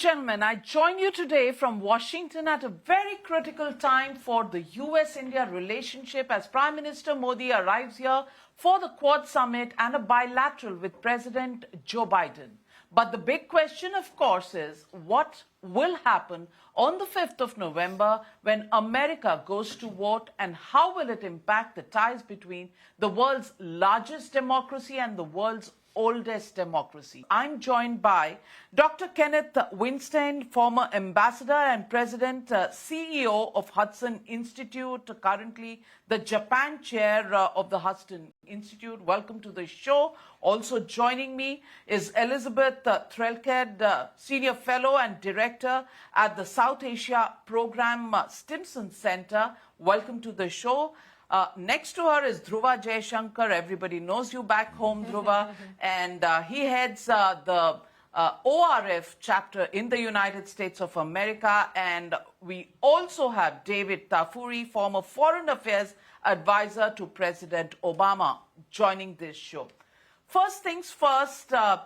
gentlemen, I join you today from Washington at a very critical time for the U.S.-India relationship as Prime Minister Modi arrives here for the Quad Summit and a bilateral with President Joe Biden. But the big question, of course, is what will happen on the 5th of November when America goes to vote, and how will it impact the ties between the world's largest democracy and the world's oldest democracy. I'm joined by Dr. Kenneth Winstein, former ambassador and president, CEO of Hudson Institute, currently the Japan chair of the Hudson Institute. Welcome to the show. Also joining me is Elizabeth Threlkeld, senior fellow and director at the South Asia Program Stimson Center. Welcome to the show. Next to her is Dhruva Jaishankar. Everybody knows you back home, Dhruva. And he heads the ORF chapter in the United States of America. And we also have David Tafuri, former foreign affairs advisor to President Obama, joining this show. First things first, the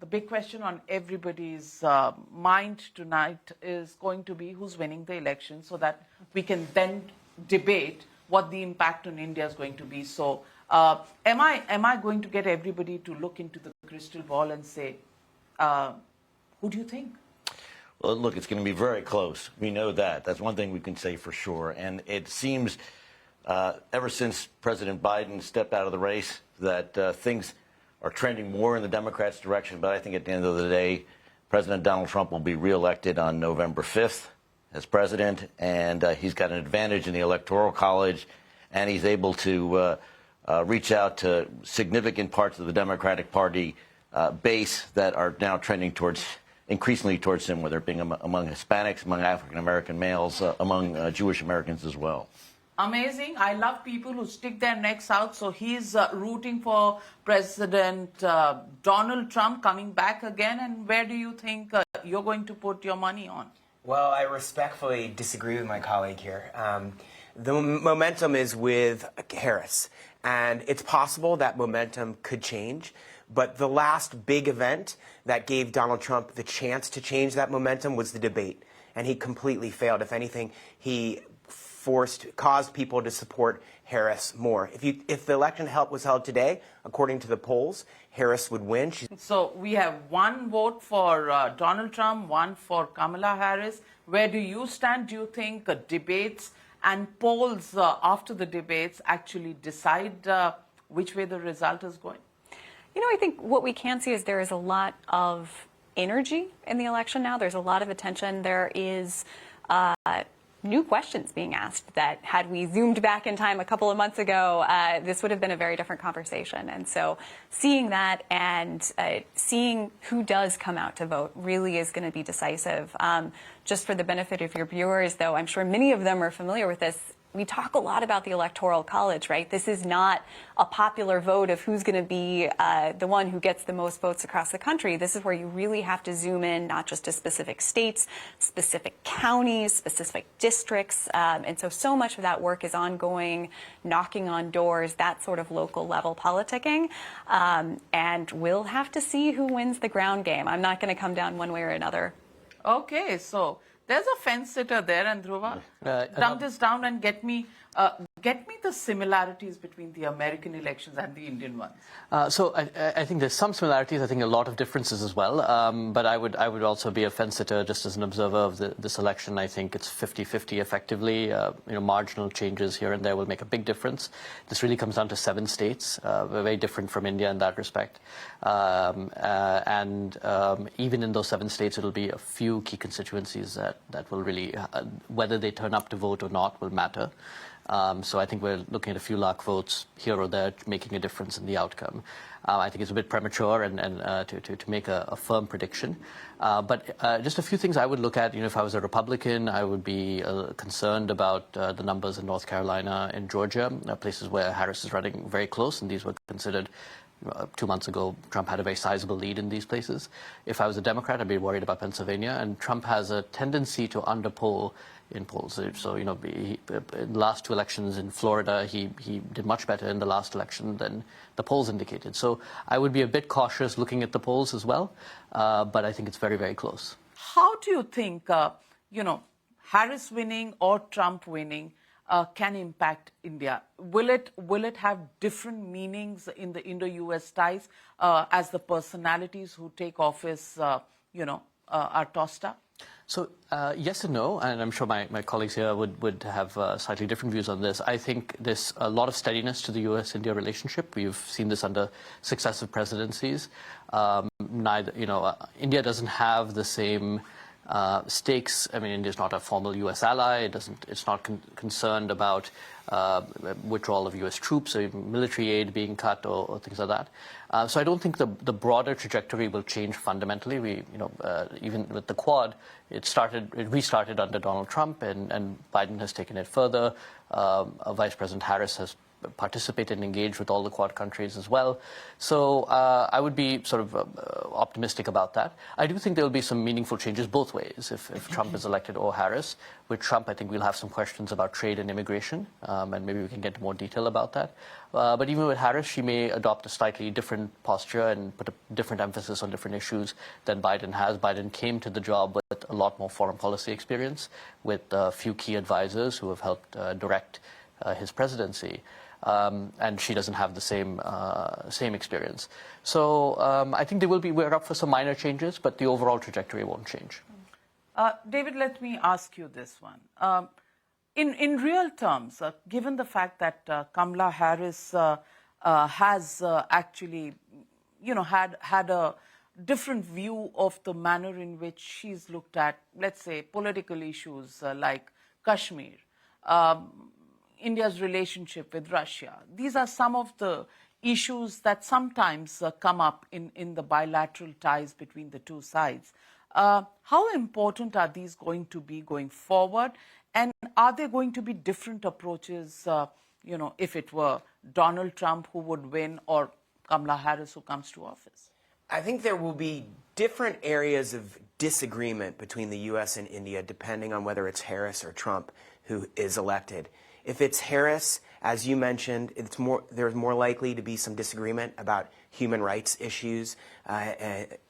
big question on everybody's mind tonight is going to be who's winning the election, so that we can then debate what the impact on India is going to be. So am I going to get everybody to look into the crystal ball and say, who do you think? Well, look, it's going to be very close. We know that. That's one thing we can say for sure. And it seems ever since President Biden stepped out of the race that things are trending more in the Democrats' direction. But I think at the end of the day, President Donald Trump will be reelected on November 5th. As president, and he's got an advantage in the Electoral College, and he's able to reach out to significant parts of the Democratic Party base that are now trending increasingly towards him, whether it being among Hispanics, among African-American males, among Jewish Americans as well. Amazing. I love people who stick their necks out. So he's rooting for President Donald Trump coming back again. And where do you think you're going to put your money on? Well, I respectfully disagree with my colleague here. The momentum is with Harris, and it's possible that momentum could change. But the last big event that gave Donald Trump the chance to change that momentum was the debate, and he completely failed. If anything, he caused people to support Harris more. If the election was held today, according to the polls, Harris would win. So we have one vote for Donald Trump, one for Kamala Harris. Where do you stand? Do you think debates and polls after the debates actually decide which way the result is going? You know, I think what we can see is there is a lot of energy in the election now. There's a lot of attention. There is new questions being asked that had we zoomed back in time a couple of months ago, this would have been a very different conversation. And so seeing that and seeing who does come out to vote really is going to be decisive. Just for the benefit of your viewers, though, I'm sure many of them are familiar with this. We talk a lot about the Electoral College, right? This is not a popular vote of who's going to be the one who gets the most votes across the country. This is where you really have to zoom in, not just to specific states, specific counties, specific districts. And so much of that work is ongoing, knocking on doors, that sort of local level politicking. And we'll have to see who wins the ground game. I'm not going to come down one way or another. Okay, so there's a fence sitter there, and Dhruva, dump this down and get me the similarities between the American elections and the Indian ones. So I think there's some similarities. I think a lot of differences as well. But I would also be a fence sitter just as an observer of this election. I think it's 50-50 effectively. Marginal changes here and there will make a big difference. This really comes down to 7 states. We're very different from India in that respect. And even in those 7 states, it'll be a few key constituencies that will really, whether they turn up to vote or not, will matter. So I think we're looking at a few lakh votes here or there making a difference in the outcome. I think it's a bit premature and to make a firm prediction. But just a few things I would look at. If I was a Republican, I would be concerned about the numbers in North Carolina and Georgia, places where Harris is running very close, and these were considered 2 months ago, Trump had a very sizable lead in these places. If I was a Democrat, I'd be worried about Pennsylvania. And Trump has a tendency to underpoll in polls. So, in the last 2 elections in Florida, he did much better in the last election than the polls indicated. So I would be a bit cautious looking at the polls as well. But I think it's very, very close. how do you think, Harris winning or Trump winning can impact India? Will it have different meanings in the Indo-US ties as the personalities who take office, are tossed up? So yes and no, and I'm sure my colleagues here would have slightly different views on this. I think there's a lot of steadiness to the U.S.-India relationship. We've seen this under successive presidencies. India doesn't have the same stakes. I mean, India is not a formal U.S. ally. It's not concerned about withdrawal of U.S. troops or even military aid being cut or things like that. So I don't think the broader trajectory will change fundamentally. Even with the Quad, it restarted under Donald Trump, and Biden has taken it further. Vice President Harris has participated and engaged with all the Quad countries as well. So I would be sort of optimistic about that. I do think there will be some meaningful changes both ways if Trump is elected or Harris. With Trump, I think we'll have some questions about trade and immigration, and maybe we can get into more detail about that. But even with Harris, she may adopt a slightly different posture and put a different emphasis on different issues than Biden has. Biden came to the job with a lot more foreign policy experience, with a few key advisors who have helped direct his presidency. And she doesn't have the same experience. So I think we're up for some minor changes, but the overall trajectory won't change. David, let me ask you this one. In real terms, given the fact that Kamala Harris has actually, had a different view of the manner in which she's looked at, let's say, political issues like Kashmir, India's relationship with Russia. These are some of the issues that sometimes come up in the bilateral ties between the two sides. How important are these going to be going forward? And are there going to be different approaches, if it were Donald Trump who would win or Kamala Harris who comes to office? I think there will be different areas of disagreement between the U.S. and India depending on whether it's Harris or Trump who is elected. If it's Harris, as you mentioned, there's more likely to be some disagreement about human rights issues,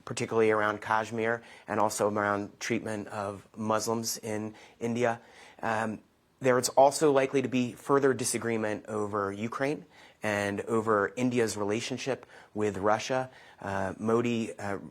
particularly around Kashmir and also around treatment of Muslims in India. There is also likely to be further disagreement over Ukraine and over India's relationship with Russia. Modi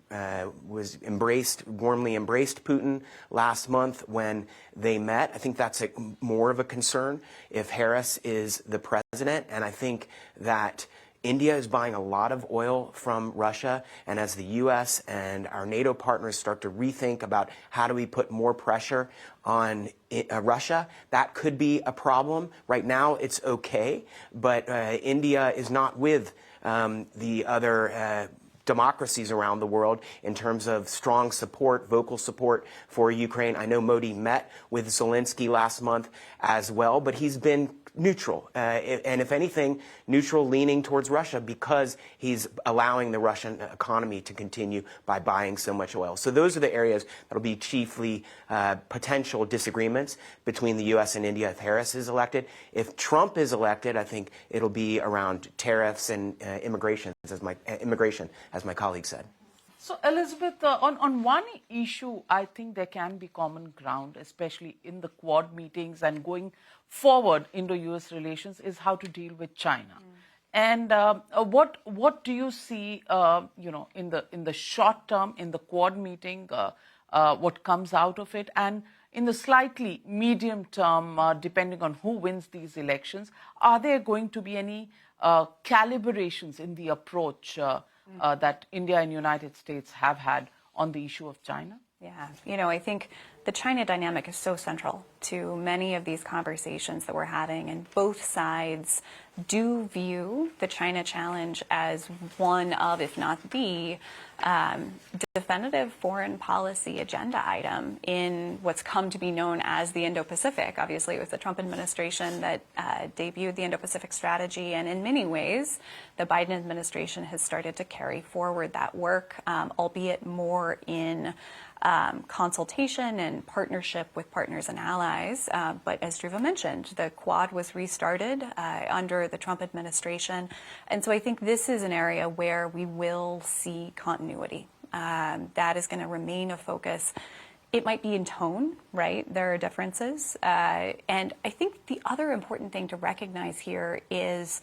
warmly embraced Putin last month when they met. I think that's more of a concern if Harris is the president, and I think that India is buying a lot of oil from Russia, and as the U.S. and our NATO partners start to rethink about how do we put more pressure on Russia, that could be a problem. Right now it's okay, but India is not with the other democracies around the world in terms of strong support, vocal support for Ukraine. I know Modi met with Zelensky last month as well, but he's been neutral, and if anything, neutral leaning towards Russia because he's allowing the Russian economy to continue by buying so much oil. So those are the areas that will be chiefly potential disagreements between the U.S. and India if Harris is elected. If Trump is elected, I think it'll be around tariffs and immigration, as my colleague said. So, Elizabeth, on one issue, I think there can be common ground, especially in the Quad meetings and going forward Indo-US relations, is how to deal with China. And what do you see, in the short term, in the Quad meeting, what comes out of it, and in the slightly medium term, depending on who wins these elections, are there going to be any calibrations in the approach that India and United States have had on the issue of China? Yeah, I think the China dynamic is so central to many of these conversations that we're having, and both sides do view the China challenge as one of, if not the, definitive foreign policy agenda item in what's come to be known as the Indo-Pacific. Obviously, it was the Trump administration that debuted the Indo-Pacific strategy, and in many ways, the Biden administration has started to carry forward that work, albeit more in consultation and partnership with partners and allies. But as Dhruva mentioned, the Quad was restarted under the Trump administration. And so I think this is an area where we will see continuity. That is going to remain a focus. It might be in tone, right? There are differences. And I think the other important thing to recognize here is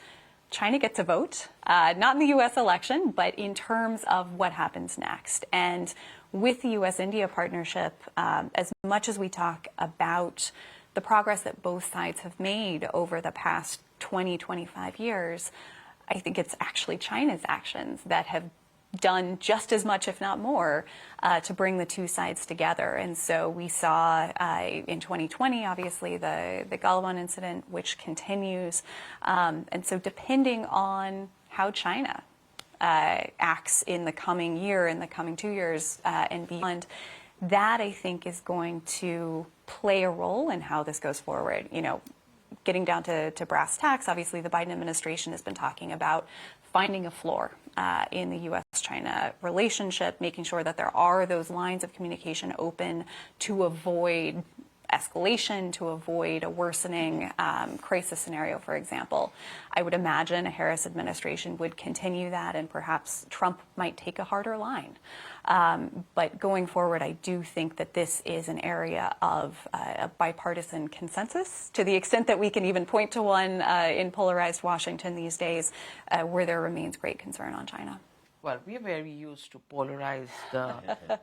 China gets a vote, not in the U.S. election, but in terms of what happens next. And with the U.S.-India partnership, as much as we talk about the progress that both sides have made over the past 20, 25 years, I think it's actually China's actions that have done just as much, if not more, to bring the two sides together. And so we saw in 2020, obviously, the Galwan incident, which continues. And so depending on how China acts in the coming year, in the coming 2 years and beyond, that I think is going to play a role in how this goes forward. You know, getting down to brass tacks, obviously the Biden administration has been talking about finding a floor in the U.S.-China relationship, making sure that there are those lines of communication open to avoid escalation, to avoid a worsening crisis scenario, for example. I would imagine a Harris administration would continue that, and perhaps Trump might take a harder line. But going forward, I do think that this is an area of a bipartisan consensus, to the extent that we can even point to one in polarized Washington these days, where there remains great concern on China. Well, we are very used to polarized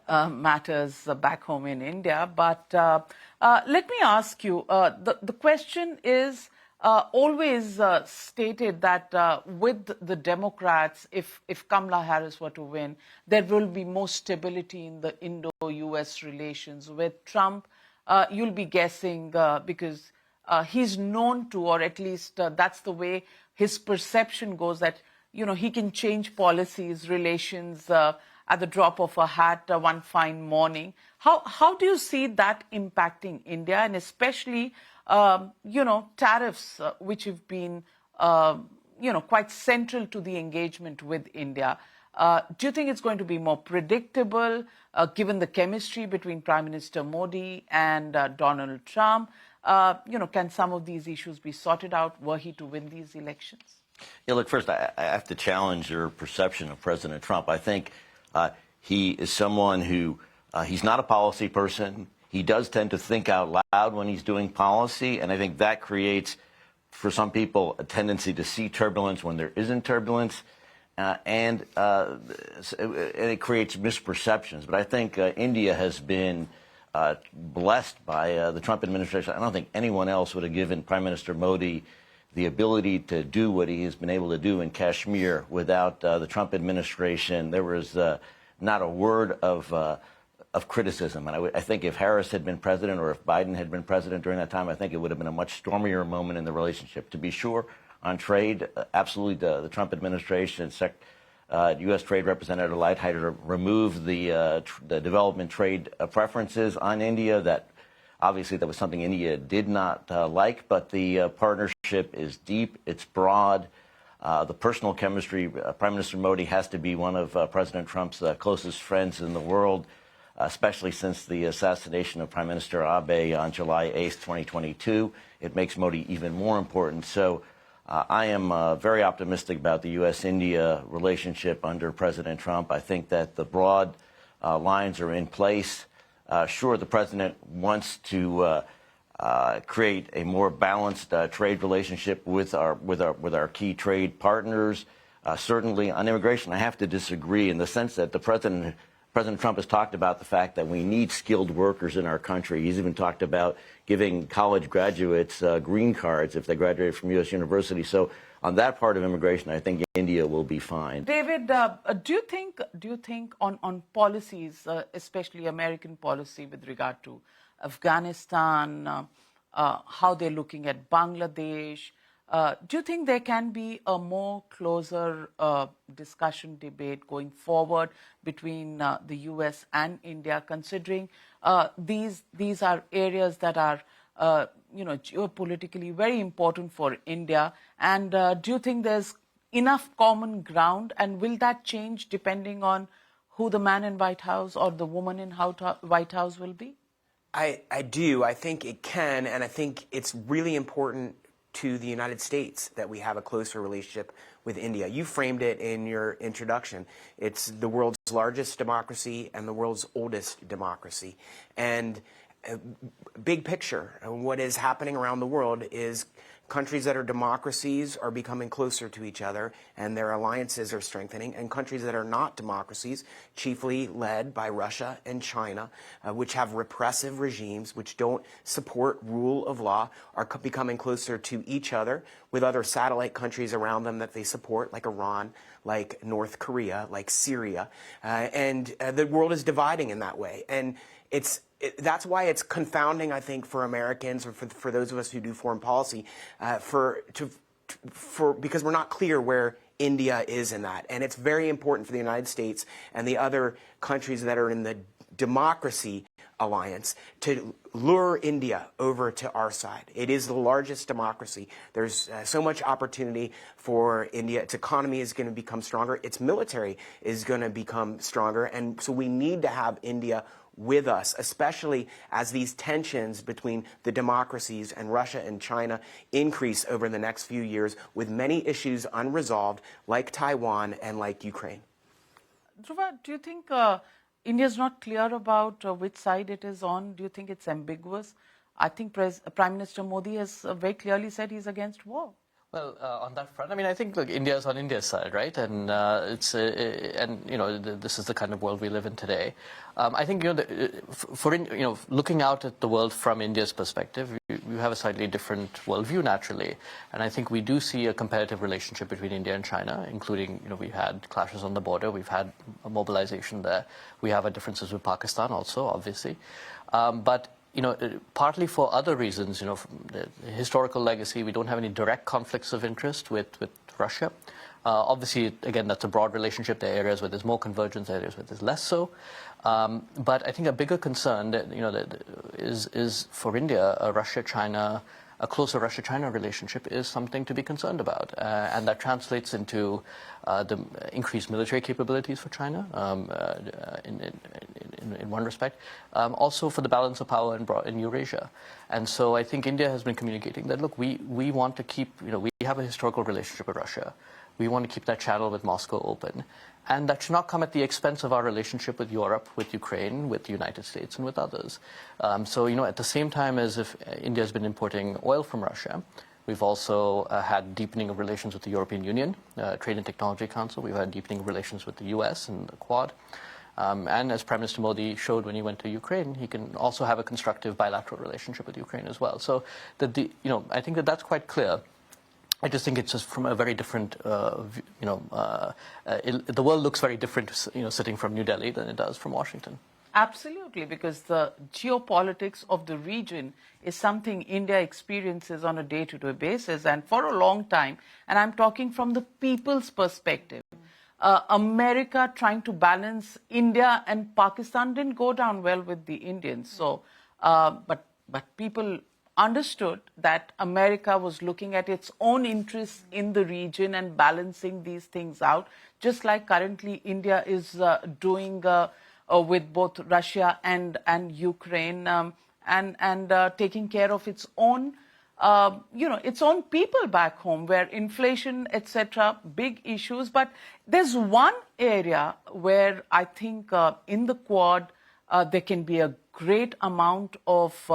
matters back home in India. But let me ask you, the question is always stated that with the Democrats, if Kamala Harris were to win, there will be more stability in the Indo-US relations. With Trump, you'll be guessing because he's known to, or at least that's the way his perception goes, that he can change policies, relations at the drop of a hat one fine morning. How do you see that impacting India, and especially, tariffs, which have been, quite central to the engagement with India? Do you think it's going to be more predictable, given the chemistry between Prime Minister Modi and Donald Trump? Can some of these issues be sorted out were he to win these elections? Yeah, look, first, I have to challenge your perception of President Trump. I think he is someone who, he's not a policy person. He does tend to think out loud when he's doing policy, and I think that creates, for some people, a tendency to see turbulence when there isn't turbulence, and it creates misperceptions. But I think India has been blessed by the Trump administration. I don't think anyone else would have given Prime Minister Modi the ability to do what he has been able to do in Kashmir without the Trump administration. There was not a word of criticism. And I think if Harris had been president, or if Biden had been president during that time, I think it would have been a much stormier moment in the relationship. To be sure, on trade, absolutely the Trump administration, U.S. Trade Representative Leithizer removed the development trade preferences on India. That obviously, that was something India did not like, but the partnership is deep, it's broad. The personal chemistry, Prime Minister Modi has to be one of President Trump's closest friends in the world, especially since the assassination of Prime Minister Abe on July 8th, 2022. It makes Modi even more important. So I am very optimistic about the U.S.-India relationship under President Trump. I think that the broad lines are in place. Sure, the president wants to create a more balanced trade relationship with our key trade partners. Certainly, on immigration, I have to disagree in the sense that President Trump has talked about the fact that we need skilled workers in our country. He's even talked about giving college graduates green cards if they graduate from U.S. university. So on that part of immigration, I think India will be fine. David, do you think on policies, especially American policy with regard to Afghanistan, how they're looking at Bangladesh, do you think there can be a more closer discussion, debate going forward between the U.S. and India, considering these are areas that are geopolitically very important for India? And do you think there's enough common ground, and will that change depending on who the man in White House or the woman in White House will be? I do. I think it can, and I think it's really important to the United States that we have a closer relationship with India. You framed it in your introduction. It's the world's largest democracy and the world's oldest democracy. And big picture, what is happening around the world is countries that are democracies are becoming closer to each other and their alliances are strengthening, and countries that are not democracies, chiefly led by Russia and China, which have repressive regimes, which don't support rule of law, are becoming closer to each other with other satellite countries around them that they support, like Iran, like North Korea, like Syria. And the world is dividing in that way. And that's why it's confounding, I think, for Americans or for those of us who do foreign policy, because we're not clear where India is in that. And it's very important for the United States and the other countries that are in the democracy alliance to lure India over to our side. It is the largest democracy. There's so much opportunity for India. Its economy is going to become stronger. Its military is going to become stronger. And so we need to have India with us, especially as these tensions between the democracies and Russia and China increase over the next few years, with many issues unresolved, like Taiwan and like Ukraine. Dhruva, do you think India is not clear about which side it is on? Do you think it's ambiguous? I think Prime Minister Modi has very clearly said he's against war. Well, on that front, I mean, I think, look, India is on India's side, right? And this is the kind of world we live in today. I think, looking out at the world from India's perspective, you have a slightly different worldview naturally. And I think we do see a competitive relationship between India and China, including, we had clashes on the border, we've had a mobilization there. We have our differences with Pakistan also, obviously. But partly for other reasons, the historical legacy, we don't have any direct conflicts of interest with Russia. Obviously, again, that's a broad relationship. There are areas where there's more convergence, areas where there's less so. But I think a bigger concern is for India, a closer Russia-China relationship is something to be concerned about. And that translates into the increased military capabilities for China in one respect, also for the balance of power in Eurasia. And so I think India has been communicating that, look, we want to keep, we have a historical relationship with Russia. We want to keep that channel with Moscow open. And that should not come at the expense of our relationship with Europe, with Ukraine, with the United States, and with others. So, at the same time as if India has been importing oil from Russia, we've also had deepening of relations with the European Union, Trade and Technology Council. We've had deepening of relations with the U.S. and the Quad. And as Prime Minister Modi showed when he went to Ukraine, he can also have a constructive bilateral relationship with Ukraine as well. So, I think that's quite clear. I just think it's just from a very different, the world looks very different, sitting from New Delhi than it does from Washington. Absolutely, because the geopolitics of the region is something India experiences on a day-to-day basis, and for a long time, and I'm talking from the people's perspective. America trying to balance India and Pakistan didn't go down well with the Indians. So, but people understood that America was looking at its own interests in the region and balancing these things out, just like currently India is doing with both Russia and Ukraine, and taking care of its own, its own people back home, where inflation, etc., big issues. But there's one area where I think in the Quad there can be a great amount of,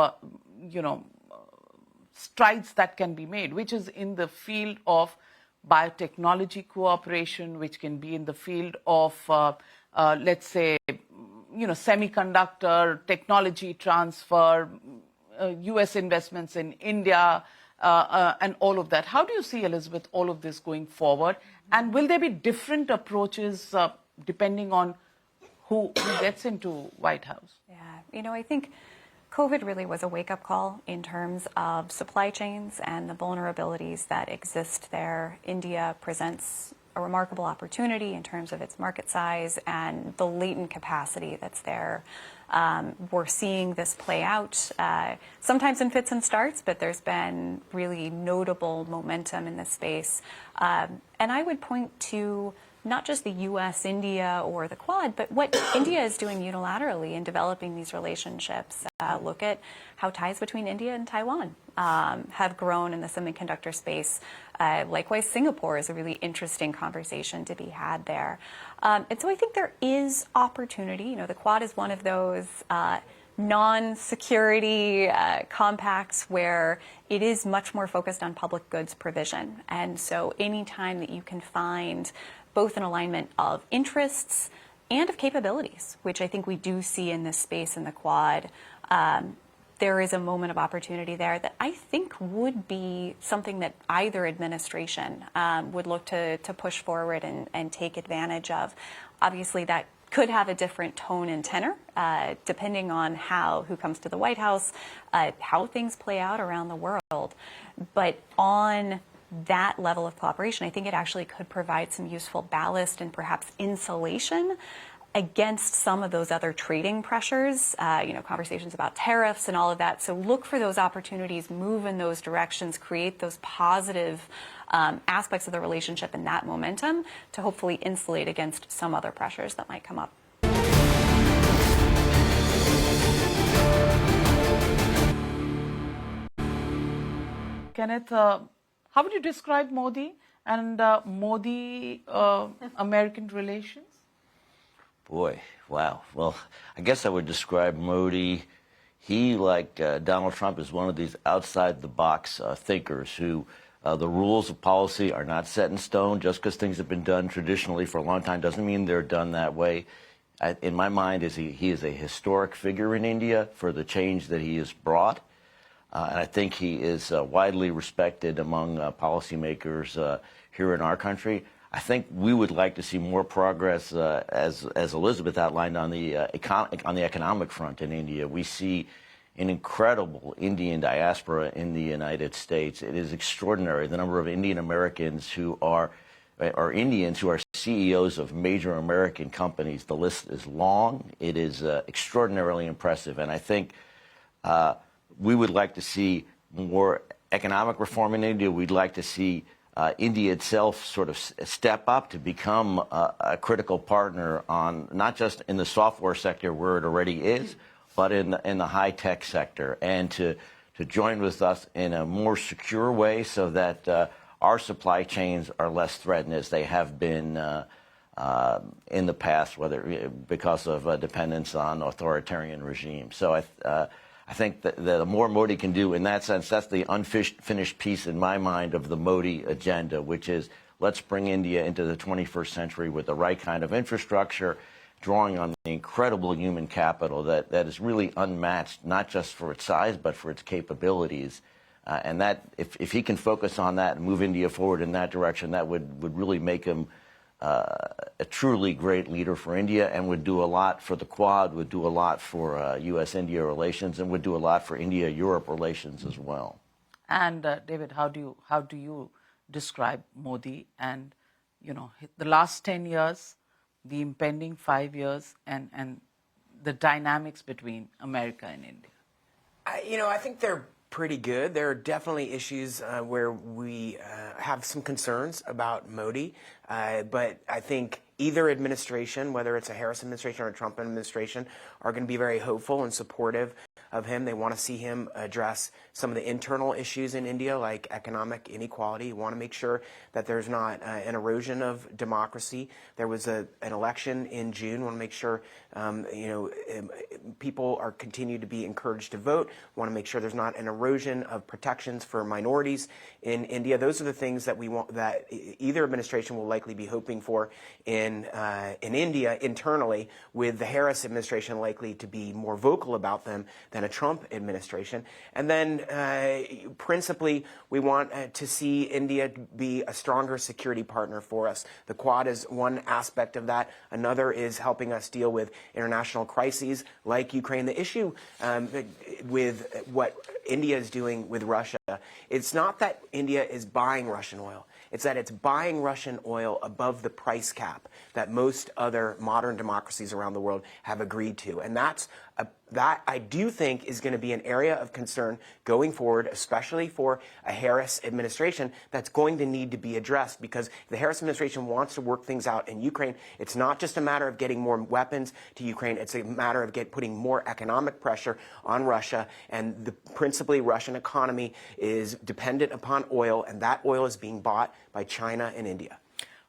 strides that can be made, which is in the field of biotechnology cooperation, which can be in the field of, let's say, semiconductor technology transfer, U.S. investments in India, and all of that. How do you see, Elizabeth, all of this going forward? And will there be different approaches depending on who gets into White House? Yeah, I think COVID really was a wake-up call in terms of supply chains and the vulnerabilities that exist there. India presents a remarkable opportunity in terms of its market size and the latent capacity that's there. We're seeing this play out, sometimes in fits and starts, but there's been really notable momentum in this space. And I would point to not just the U.S., India, or the Quad, but what India is doing unilaterally in developing these relationships. Look at how ties between India and Taiwan have grown in the semiconductor space. Likewise, Singapore is a really interesting conversation to be had there. And so I think there is opportunity. You know, the Quad is one of those non-security compacts where it is much more focused on public goods provision. And so anytime that you can find both an alignment of interests and of capabilities, which I think we do see in this space in the Quad, there is a moment of opportunity there that I think would be something that either administration would look to push forward and take advantage of. Obviously, that could have a different tone and tenor, depending on who comes to the White House, how things play out around the world. But on that level of cooperation, I think it actually could provide some useful ballast and perhaps insulation against some of those other trading pressures, conversations about tariffs and all of that. So look for those opportunities, move in those directions, create those positive aspects of the relationship and that momentum to hopefully insulate against some other pressures that might come up. Kenneth, how would you describe Modi and Modi-American relations? Boy, wow. Well, I guess I would describe Modi, he, like Donald Trump, is one of these outside-the-box thinkers who the rules of policy are not set in stone. Just because things have been done traditionally for a long time doesn't mean they're done that way. In my mind, he is a historic figure in India for the change that he has brought. And I think he is widely respected among policymakers here in our country. I think we would like to see more progress, as Elizabeth outlined, on the economic front in India. We see an incredible Indian diaspora in the United States. It is extraordinary, the number of Indian Americans who are Indians who are CEOs of major American companies. The list is long. It is extraordinarily impressive. And I think we would like to see more economic reform in India. We'd like to see India itself sort of step up to become a critical partner on not just in the software sector where it already is, but in the high-tech sector, and to join with us in a more secure way so that our supply chains are less threatened as they have been in the past, whether because of dependence on authoritarian regimes. So I think that the more Modi can do in that sense, that's the unfinished piece in my mind of the Modi agenda, which is let's bring India into the 21st century with the right kind of infrastructure, drawing on the incredible human capital that is really unmatched, not just for its size, but for its capabilities. And that if he can focus on that and move India forward in that direction, that would really make him a truly great leader for India, and would do a lot for the Quad, would do a lot for U.S.-India relations, and would do a lot for India-Europe relations as well. And David, how do you describe Modi and the last 10 years, the impending 5 years, and the dynamics between America and India? I think they're pretty good. There are definitely issues where we have some concerns about Modi, but I think either administration, whether it's a Harris administration or a Trump administration, are going to be very hopeful and supportive of him. They want to see him address some of the internal issues in India, like economic inequality. You want to make sure that there's not an erosion of democracy. There was an election in June. Want to make sure people are continue to be encouraged to vote. Want to make sure there's not an erosion of protections for minorities in India. Those are the things that we want, that either administration will likely be hoping for in India internally, with the Harris administration likely to be more vocal about them than a Trump administration. And then principally, we want to see India be a stronger security partner for us. The Quad is one aspect of that. Another is helping us deal with international crises like Ukraine. The issue with what India is doing with Russia, it's not that India is buying Russian oil. It's that it's buying Russian oil above the price cap that most other modern democracies around the world have agreed to. And that's that I do think is going to be an area of concern going forward, especially for a Harris administration that's going to need to be addressed, because if the Harris administration wants to work things out in Ukraine, it's not just a matter of getting more weapons to Ukraine, it's a matter of putting more economic pressure on Russia, and the principally Russian economy is dependent upon oil, and that oil is being bought by China and India.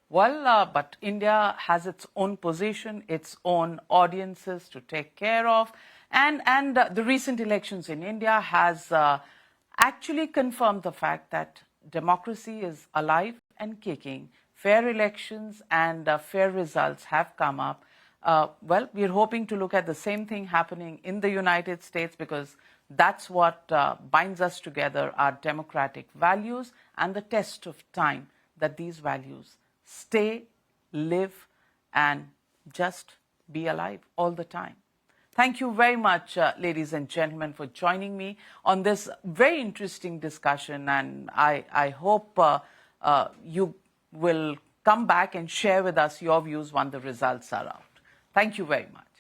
Well, but India has its own position, its own audiences to take care of. And the recent elections in India has actually confirmed the fact that democracy is alive and kicking. Fair elections and fair results have come up. Well, we're hoping to look at the same thing happening in the United States, because that's what binds us together, our democratic values, and the test of time that these values stay, live, and just be alive all the time. Thank you very much, ladies and gentlemen, for joining me on this very interesting discussion. And I hope you will come back and share with us your views when the results are out. Thank you very much.